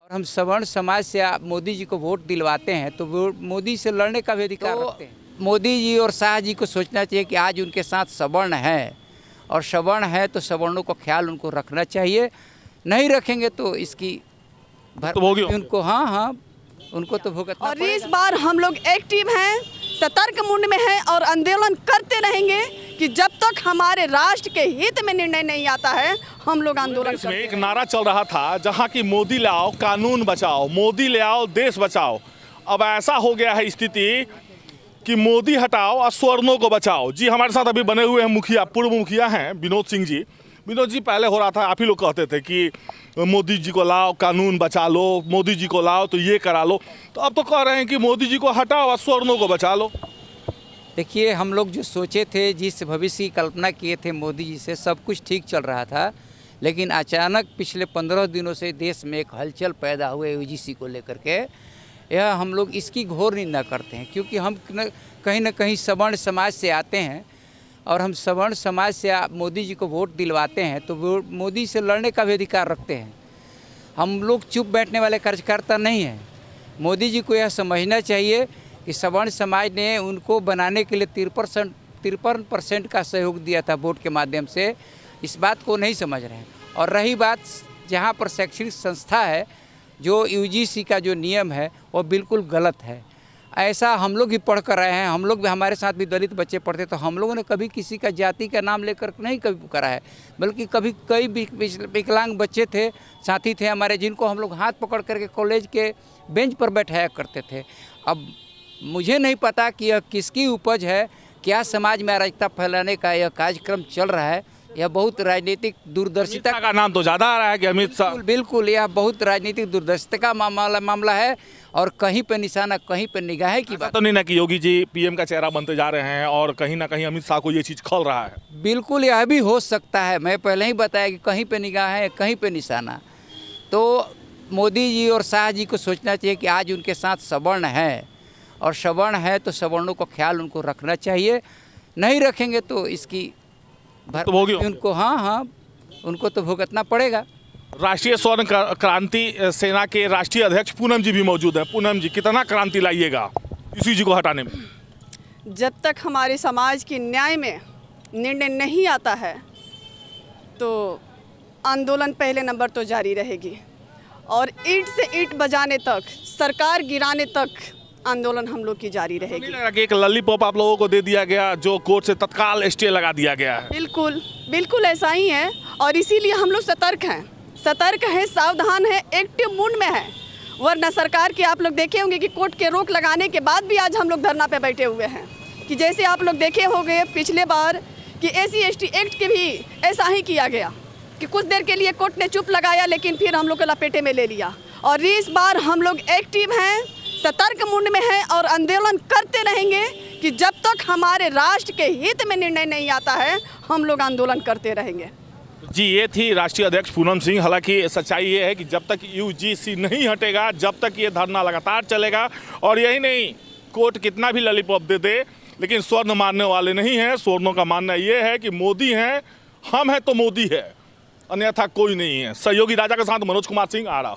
और हम सवर्ण समाज से आप मोदी जी को वोट दिलवाते हैं तो वो मोदी से लड़ने का भी अधिकार रखते हैं। मोदी जी और शाह जी को सोचना चाहिए कि आज उनके साथ सवर्ण है और सवर्ण है तो सवर्णों का ख्याल उनको रखना चाहिए। नहीं रखेंगे तो इसकी उनको हाँ उनको तो भुगतना और इस बार हम लोग एक्टिव हैं, सतर्क मूड में हैं और आंदोलन करते रहेंगे कि जब तक हमारे राष्ट्र के हित में निर्णय नहीं आता है हम लोग आंदोलन करते रहेंगे। एक नारा चल रहा था जहां की मोदी ले आओ कानून बचाओ, मोदी ले आओ देश बचाओ। अब ऐसा हो गया है स्थिति कि मोदी हटाओ और स्वर्णों को बचाओ। जी हमारे साथ अभी बने हुए हैं मुखिया, पूर्व मुखिया हैं विनोद सिंह जी। विनोद जी, पहले हो रहा था आप ही लोग कहते थे कि मोदी जी को लाओ कानून बचा लो, मोदी जी को लाओ तो ये करा लो, तो अब तो कह रहे हैं कि मोदी जी को हटाओ और स्वर्णों को बचा लो। देखिए, हम लोग जो सोचे थे, जिस भविष्य की कल्पना किए थे मोदी जी से, सब कुछ ठीक चल रहा था, लेकिन अचानक पिछले 15 दिनों से देश में एक हलचल पैदा हुए यूजीसी को लेकर के। यह हम लोग इसकी घोर निंदा करते हैं, क्योंकि हम कहीं न कहीं सवर्ण समाज से आते हैं और हम सवर्ण समाज से मोदी जी को वोट दिलवाते हैं तो वो मोदी से लड़ने का भी अधिकार रखते हैं। हम लोग चुप बैठने वाले कार्यकर्ता नहीं हैं। मोदी जी को यह समझना चाहिए कि सवर्ण समाज ने उनको बनाने के लिए 53% का सहयोग दिया था वोट के माध्यम से। इस बात को नहीं समझ रहे हैं। और रही बात जहाँ पर शैक्षणिक संस्था है, जो यूजीसी का जो नियम है वो बिल्कुल गलत है। ऐसा हम लोग भी पढ़ कर रहे हैं, हम लोग भी, हमारे साथ भी दलित बच्चे पढ़ते, तो हम लोगों ने कभी किसी का जाति का नाम लेकर नहीं कभी करा है, बल्कि कभी कई विकलांग बच्चे थे, साथी थे हमारे, जिनको हम लोग हाथ पकड़ करके कॉलेज के बेंच पर बैठाया करते थे। अब मुझे नहीं पता कि यह किसकी उपज है, क्या समाज में अराजकता फैलाने का यह कार्यक्रम चल रहा है। यह बहुत राजनीतिक दूरदर्शिता का नाम तो ज़्यादा आ रहा है कि अमित शाह। बिल्कुल, यह बहुत राजनीतिक दूरदर्शिता का मामला है और कहीं पे निशाना, कहीं पे निगाह की बात तो नहीं ना कि योगी जी पीएम का चेहरा बनते जा रहे हैं और कहीं ना कहीं अमित शाह को ये चीज़ खल रहा है। बिल्कुल, यह भी हो सकता है। मैं पहले ही बताया कि कहीं पे निगाह है, कहीं पे निशाना। तो मोदी जी और शाह जी को सोचना चाहिए कि आज उनके साथ सवर्ण है और सवर्ण है तो सवर्णों का ख्याल उनको रखना चाहिए। नहीं रखेंगे तो इसकी उनको हाँ उनको तो भुगतना पड़ेगा। राष्ट्रीय स्वर्ण क्रांति सेना के राष्ट्रीय अध्यक्ष पूनम जी भी मौजूद हैं। पूनम जी, कितना क्रांति लाइएगा इसी जी को हटाने में? जब तक हमारे समाज की न्याय में निर्णय नहीं आता है तो आंदोलन पहले नंबर तो जारी रहेगी और ईंट से ईंट बजाने तक, सरकार गिराने तक आंदोलन हम लोग की जारी रहेगी। नहीं लगा कि एक लॉलीपॉप आप लोगों को दे दिया गया जो कोर्ट से तत्काल स्टे लगा दिया गया है? बिल्कुल ऐसा ही है और इसीलिए हम लोग सतर्क हैं, सावधान हैं, एक्टिव मूड में हैं। वरना सरकार की आप लोग देखे होंगे कि कोर्ट के रोक लगाने के बाद भी आज हम लोग धरना पे बैठे हुए हैं। कि जैसे आप लोग देखे होंगे पिछले बार कि SC/ST एक्ट के भी ऐसा ही किया गया कि कुछ देर के लिए कोर्ट ने चुप लगाया, लेकिन फिर हम लोग को लपेटे में ले लिया। और इस बार हम लोग एक्टिव हैं, सतर्क मूड में हैं और आंदोलन करते रहेंगे कि जब तक हमारे राष्ट्र के हित में निर्णय नहीं आता है हम लोग आंदोलन करते रहेंगे। जी, ये थी राष्ट्रीय अध्यक्ष पूनम सिंह। हालांकि सच्चाई ये है कि जब तक यूजीसी नहीं हटेगा, जब तक ये धरना लगातार चलेगा। और यही नहीं, कोर्ट कितना भी लॉलीपॉप दे दे, लेकिन स्वर्ण मानने वाले नहीं हैं। स्वर्णों का मानना ये है कि मोदी हैं, हम हैं तो मोदी है, अन्यथा कोई नहीं है। सहयोगी राजा के साथ मनोज कुमार सिंह, आरा।